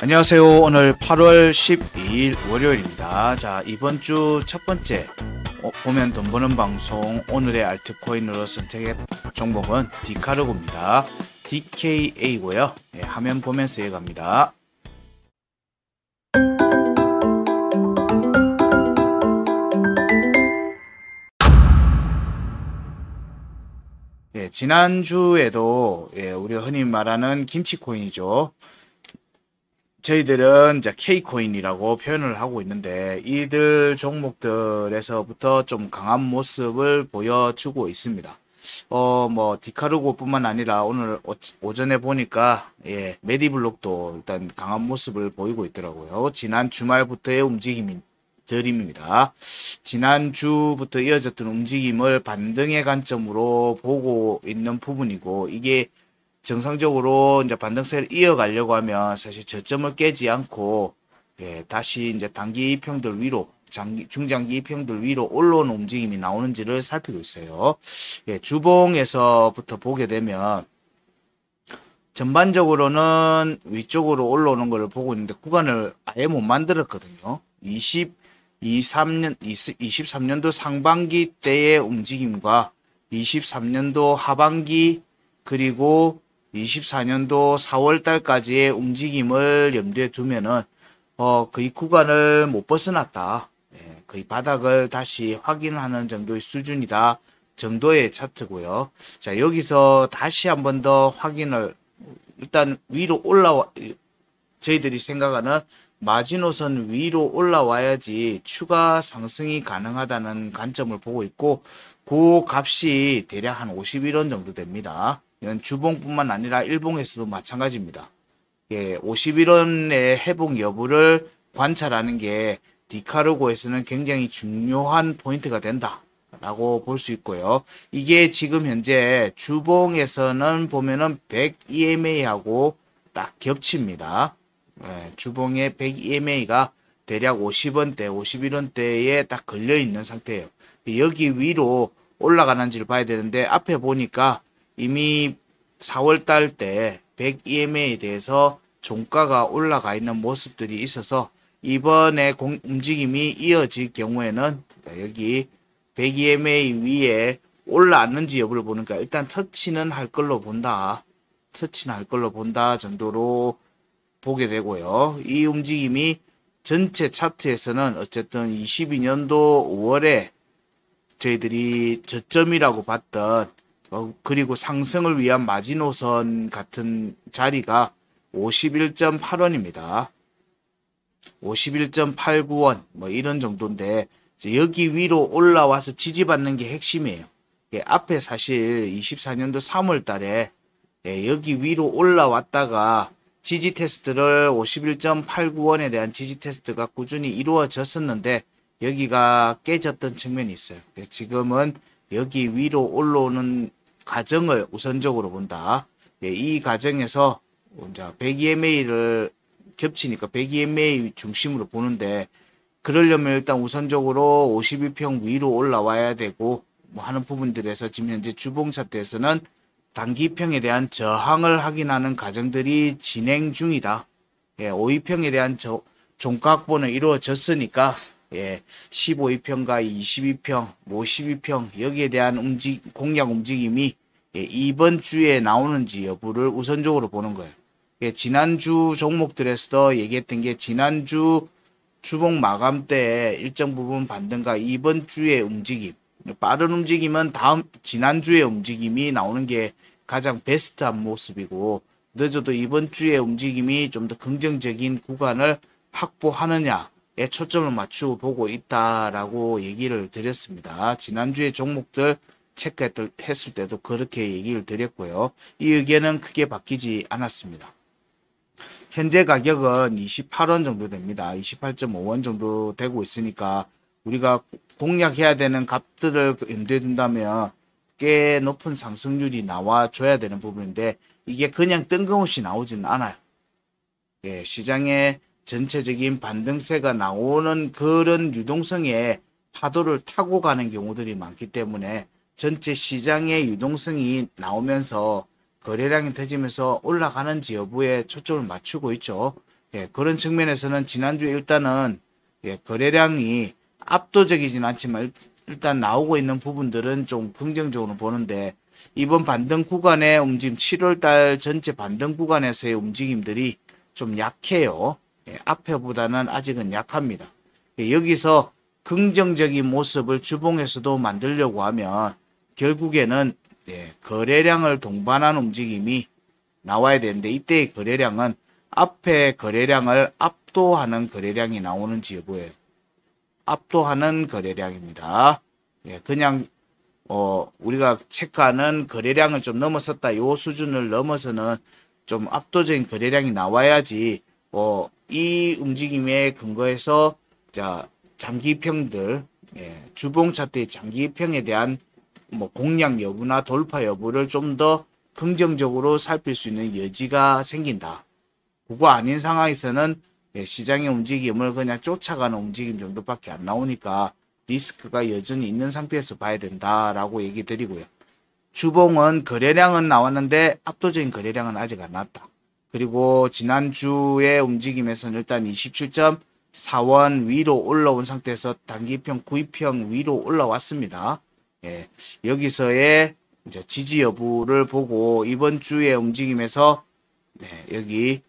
안녕하세요. 오늘 8월 12일 월요일입니다. 자, 이번 주 첫 번째 보면 돈 버는 방송, 오늘의 알트코인으로 선택한 종목은 디카르고입니다. DKA고요. 예, 화면 보면서 이어갑니다. 예, 지난주에도 우리가 흔히 말하는 김치코인이죠. 저희들은 이제 K코인이라고 표현을 하고 있는데, 이들 종목들에서부터 좀 강한 모습을 보여주고 있습니다. 디카르고 뿐만 아니라 오늘 오전에 보니까, 메디블록도 일단 강한 모습을 보이고 있더라고요. 지난 주말부터의 움직임들입니다. 지난주부터 이어졌던 움직임을 반등의 관점으로 보고 있는 부분이고, 이게 정상적으로 이제 반등세를 이어가려고 하면 사실 저점을 깨지 않고 다시 이제 단기 이평들 위로, 중장기 이평들 위로 올라오는 움직임이 나오는지를 살피고 있어요. 주봉에서부터 보게 되면 전반적으로는 위쪽으로 올라오는 것을 보고 있는데 구간을 아예 못 만들었거든요. 23년도 상반기 때의 움직임과 23년도 하반기 그리고 24년도 4월 달까지의 움직임을 염두에 두면은 거의 구간을 못 벗어났다. 거의 바닥을 다시 확인하는 정도의 수준이다. 정도의 차트고요. 자, 여기서 다시 한 번 더 확인을, 일단 위로 저희들이 생각하는 마지노선 위로 올라와야지 추가 상승이 가능하다는 관점을 보고 있고, 그 값이 대략 한 51원 정도 됩니다. 이건 주봉뿐만 아니라 일봉에서도 마찬가지입니다. 51원의 회복 여부를 관찰하는 게 디카르고에서는 굉장히 중요한 포인트가 된다라고 볼 수 있고요. 이게 지금 현재 주봉에서는 보면은 100EMA하고 딱 겹칩니다. 주봉의 100EMA가 대략 50원대, 51원대에 딱 걸려 있는 상태예요. 여기 위로 올라가는지를 봐야 되는데, 앞에 보니까 이미 4월달 때 100EMA에 대해서 종가가 올라가 있는 모습들이 있어서 이번에 움직임이 이어질 경우에는 여기 100EMA 위에 올라왔는지 여부를 보니까 일단 터치는 할 걸로 본다. 정도로 보게 되고요. 이 움직임이 전체 차트에서는 어쨌든 22년도 5월에 저희들이 저점이라고 봤던 그리고 상승을 위한 마지노선 같은 자리가 51.8원입니다. 51.89원 이런 정도인데, 여기 위로 올라와서 지지받는 게 핵심이에요. 앞에 사실 24년도 3월 달에 여기 위로 올라왔다가 지지 테스트를 51.89원에 대한 지지 테스트가 꾸준히 이루어졌었는데 여기가 깨졌던 측면이 있어요. 지금은 여기 위로 올라오는 과정을 우선적으로 본다. 이 과정에서 100EMA를 겹치니까 100EMA 중심으로 보는데, 그러려면 일단 우선적으로 52평 위로 올라와야 되고 하는 부분들에서 지금 현재 주봉 차트에서는 단기평에 대한 저항을 확인하는 과정들이 진행 중이다. 52평에 대한 종가확보는 이루어졌으니까 15평과 22평, 52평 여기에 대한 공략 움직임이 이번 주에 나오는지 여부를 우선적으로 보는 거예요. 지난주 종목들에서도 얘기했던 게, 지난주 주봉 마감 때 일정 부분 반등과 이번 주의 움직임, 빠른 움직임은 지난주의 움직임이 나오는 게 가장 베스트한 모습이고, 늦어도 이번 주의 움직임이 좀 더 긍정적인 구간을 확보하느냐 초점을 맞추고 보고 있다라고 얘기를 드렸습니다. 지난주에 종목들 체크했을 때도 그렇게 얘기를 드렸고요. 이 의견은 크게 바뀌지 않았습니다. 현재 가격은 28원 정도 됩니다. 28.5원 정도 되고 있으니까 우리가 공략해야 되는 값들을 염두에 둔다면 꽤 높은 상승률이 나와줘야 되는 부분인데, 이게 그냥 뜬금없이 나오지는 않아요. 시장에 전체적인 반등세가 나오는 그런 유동성의 파도를 타고 가는 경우들이 많기 때문에 전체 시장의 유동성이 나오면서 거래량이 터지면서 올라가는지 여부에 초점을 맞추고 있죠. 예, 그런 측면에서는 지난주에 일단은 예, 거래량이 압도적이진 않지만 일단 나오고 있는 부분들은 좀 긍정적으로 보는데 이번 반등 구간의 움직임 7월달 전체 반등 구간에서의 움직임들이 좀 약해요. 예, 앞에보다는 아직은 약합니다. 예, 여기서 긍정적인 모습을 주봉에서도 만들려고 하면 결국에는 예, 거래량을 동반한 움직임이 나와야 되는데 이때의 거래량은 앞에 거래량을 압도하는 거래량이 나오는지 여부예요. 압도하는 거래량입니다. 예, 그냥 우리가 체크하는 거래량을 좀 넘어섰다. 요 수준을 넘어서는 좀 압도적인 거래량이 나와야지 이 움직임에 근거해서 자 장기평들 예, 주봉 차트의 장기평에 대한 뭐 공략 여부나 돌파 여부를 좀 더 긍정적으로 살필 수 있는 여지가 생긴다. 그거 아닌 상황에서는 예, 시장의 움직임을 그냥 쫓아가는 움직임 정도밖에 안 나오니까 리스크가 여전히 있는 상태에서 봐야 된다라고 얘기 드리고요. 주봉은 거래량은 나왔는데 압도적인 거래량은 아직 안 나왔다. 그리고 지난주의 움직임에서는 일단 27.4원 위로 올라온 상태에서 단기평, 구입평 위로 올라왔습니다. 예, 여기서의 이제 지지 여부를 보고 이번 주의 움직임에서 네, 여기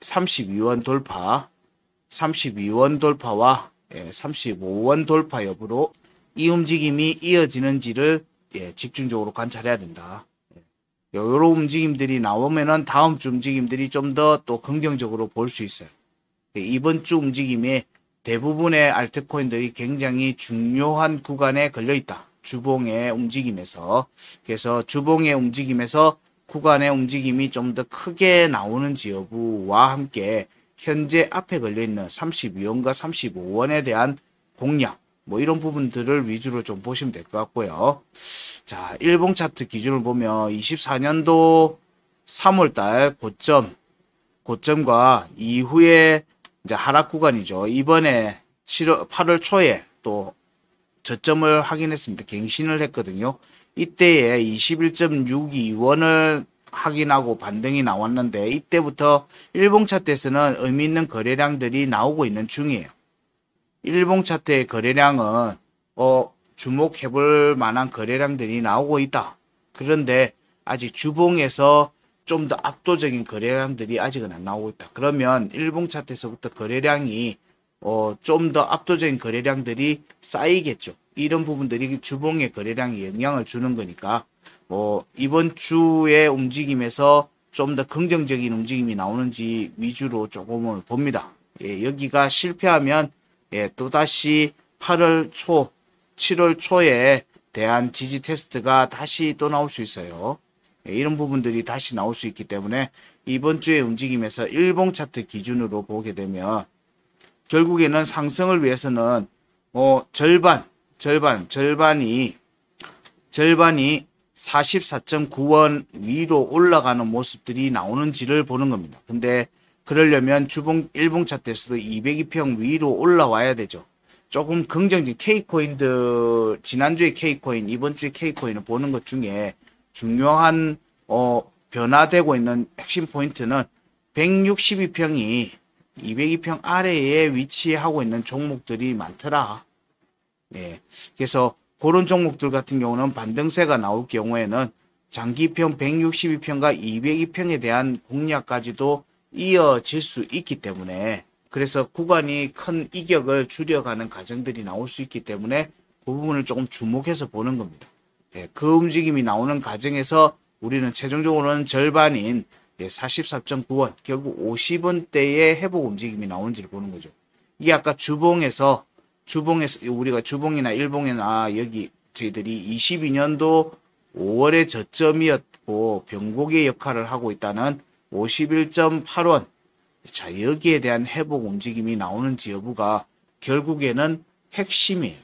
32원 돌파, 32원 돌파와 35원 돌파 여부로 이 움직임이 이어지는지를 집중적으로 관찰해야 된다. 이런 움직임들이 나오면은 다음 주 움직임들이 좀 더 또 긍정적으로 볼 수 있어요. 이번 주 움직임에 대부분의 알트코인들이 굉장히 중요한 구간에 걸려 있다. 주봉의 움직임에서. 그래서 주봉의 움직임에서 구간의 움직임이 좀 더 크게 나오는지 여부와 함께 현재 앞에 걸려있는 32원과 35원에 대한 공략 뭐 이런 부분들을 위주로 좀 보시면 될 것 같고요. 자, 일봉 차트 기준을 보면 24년도 3월달 고점과 이후에 이제 하락 구간이죠. 이번에 8월 초에 또 저점을 확인했습니다. 갱신을 했거든요. 이때에 21.62원을 확인하고 반등이 나왔는데 이때부터 일봉 차트에서는 의미 있는 거래량들이 나오고 있는 중이에요. 일봉 차트의 거래량은 주목해 볼 만한 거래량들이 나오고 있다. 그런데 아직 주봉에서 좀 더 압도적인 거래량들이 아직은 안 나오고 있다. 그러면 일봉 차트에서부터 거래량이 좀 더 압도적인 거래량들이 쌓이겠죠. 이런 부분들이 주봉의 거래량에 영향을 주는 거니까 이번 주의 움직임에서 좀 더 긍정적인 움직임이 나오는지 위주로 조금을 봅니다. 예, 여기가 실패하면 또다시 8월 초, 7월 초에 대한 지지 테스트가 다시 또 나올 수 있어요. 예, 이런 부분들이 다시 나올 수 있기 때문에 이번 주의 움직임에서 일봉 차트 기준으로 보게 되면 결국에는 상승을 위해서는 절반이 44.9원 위로 올라가는 모습들이 나오는지를 보는 겁니다. 근데 그러려면 일봉 차트에서도 202평 위로 올라와야 되죠. 조금 긍정적인 K코인들, 지난주에 K코인, 이번 주에 K코인을 보는 것 중에 중요한 변화되고 있는 핵심 포인트는 162평이 202평 아래에 위치하고 있는 종목들이 많더라. 예. 그래서 그런 종목들 같은 경우는 반등세가 나올 경우에는 장기평 162평과 202평에 대한 공략까지도 이어질 수 있기 때문에 그래서 구간이 큰 이격을 줄여가는 과정들이 나올 수 있기 때문에 그 부분을 조금 주목해서 보는 겁니다. 예, 그 움직임이 나오는 과정에서 우리는 최종적으로는 절반인 44.9원 결국 50원대의 회복 움직임이 나오는지를 보는 거죠. 이게 아까 주봉에서 우리가 주봉이나 일봉이나 여기 저희들이 22년도 5월의 저점이었고 변곡의 역할을 하고 있다는 51.8원 자 여기에 대한 회복 움직임이 나오는지 여부가 결국에는 핵심이에요.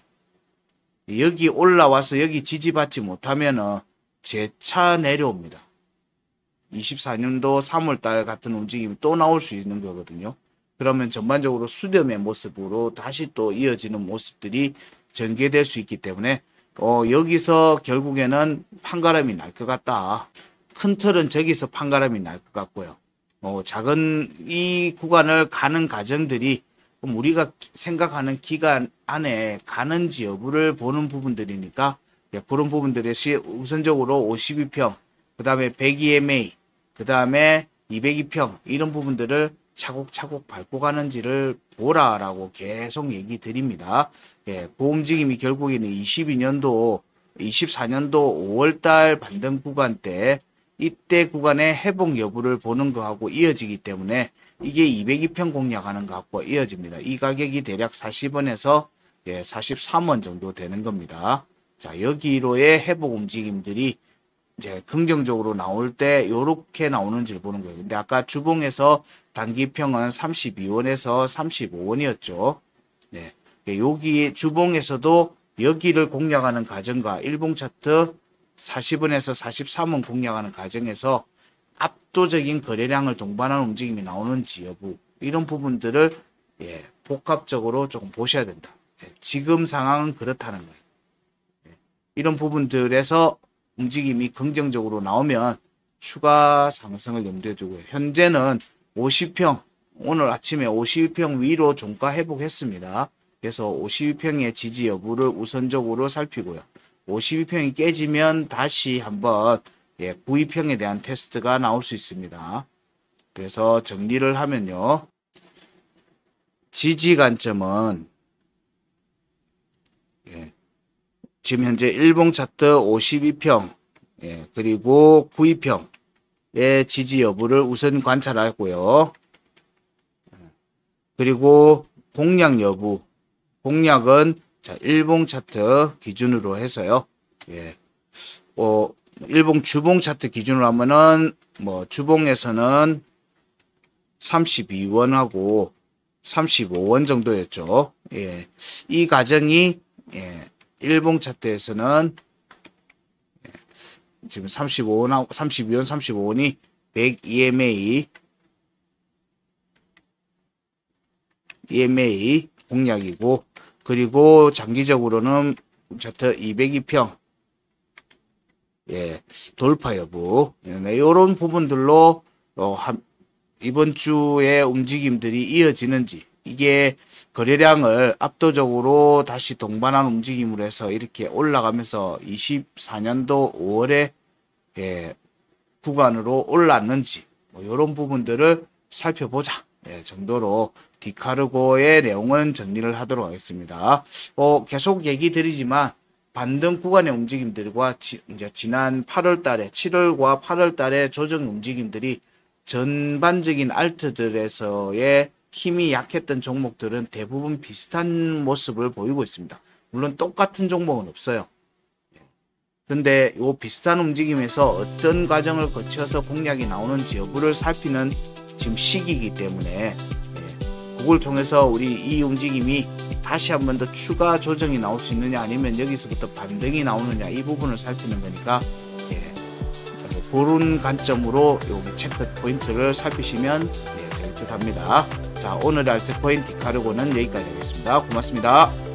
여기 올라와서 여기 지지받지 못하면은 재차 내려옵니다. 24년도 3월달 같은 움직임이 또 나올 수 있는 거거든요. 그러면 전반적으로 수렴의 모습으로 다시 또 이어지는 모습들이 전개될 수 있기 때문에 여기서 결국에는 판가름이 날 것 같다. 큰 틀은 저기서 판가름이 날 것 같고요. 작은 이 구간을 가는 과정들이 그럼 우리가 생각하는 기간 안에 가는지 여부를 보는 부분들이니까 그런 부분들이 우선적으로 52평, 그 다음에 102MA, 그 다음에 202평 이런 부분들을 차곡차곡 밟고 가는지를 보라라고 계속 얘기 드립니다. 그 움직임이 결국에는 24년도 5월달 반등 구간 때 이때 구간의 회복 여부를 보는 거하고 이어지기 때문에 이게 202평 공략하는 것하고 이어집니다. 이 가격이 대략 40원에서 43원 정도 되는 겁니다. 자, 여기로의 회복 움직임들이 이제 긍정적으로 나올 때 요렇게 나오는지를 보는 거예요. 근데 아까 주봉에서 단기평은 32원에서 35원이었죠. 네. 여기 주봉에서도 여기를 공략하는 과정과 일봉 차트 40원에서 43원 공략하는 과정에서 압도적인 거래량을 동반하는 움직임이 나오는지 여부 이런 부분들을 복합적으로 조금 보셔야 된다. 지금 상황은 그렇다는 거예요. 이런 부분들에서 움직임이 긍정적으로 나오면 추가 상승을 염두에 두고요. 현재는 50평 오늘 아침에 52평 위로 종가 회복했습니다. 그래서 52평의 지지 여부를 우선적으로 살피고요. 52평이 깨지면 다시 한번 92평에 대한 테스트가 나올 수 있습니다. 그래서 정리를 하면요. 지지 관점은 지금 현재 일봉 차트 52평 그리고 92평의 지지 여부를 우선 관찰하고요. 그리고 공략 여부 공략은 자, 일봉 차트 기준으로 해서요. 일봉 주봉 차트 기준으로 하면은 주봉에서는 32원하고 35원 정도였죠. 이 과정이 일봉 차트에서는 지금 32원, 35원이 100 EMA 공략이고 그리고 장기적으로는 차트 202평 돌파 여부 이런 부분들로 이번 주에 움직임들이 이어지는지 이게 거래량을 압도적으로 다시 동반한 움직임으로 해서 이렇게 올라가면서 24년도 5월에 구간으로 올랐는지 이런 부분들을 살펴보자 정도로 디카르고의 내용은 정리를 하도록 하겠습니다. 계속 얘기 드리지만 반등 구간의 움직임들과 이제 지난 8월달에 7월과 8월달의 조정 움직임들이 전반적인 알트들에서의 힘이 약했던 종목들은 대부분 비슷한 모습을 보이고 있습니다. 물론 똑같은 종목은 없어요. 근데 이 비슷한 움직임에서 어떤 과정을 거쳐서 공략이 나오는지 여부를 살피는 지금 시기이기 때문에 그걸 통해서 우리 이 움직임이 다시 한 번 더 추가 조정이 나올 수 있느냐 아니면 여기서부터 반등이 나오느냐 이 부분을 살피는 거니까 그런 관점으로 여기 체크 포인트를 살피시면 될 듯 합니다. 자, 오늘의 알트코인 디카르고는 여기까지 하겠습니다. 고맙습니다.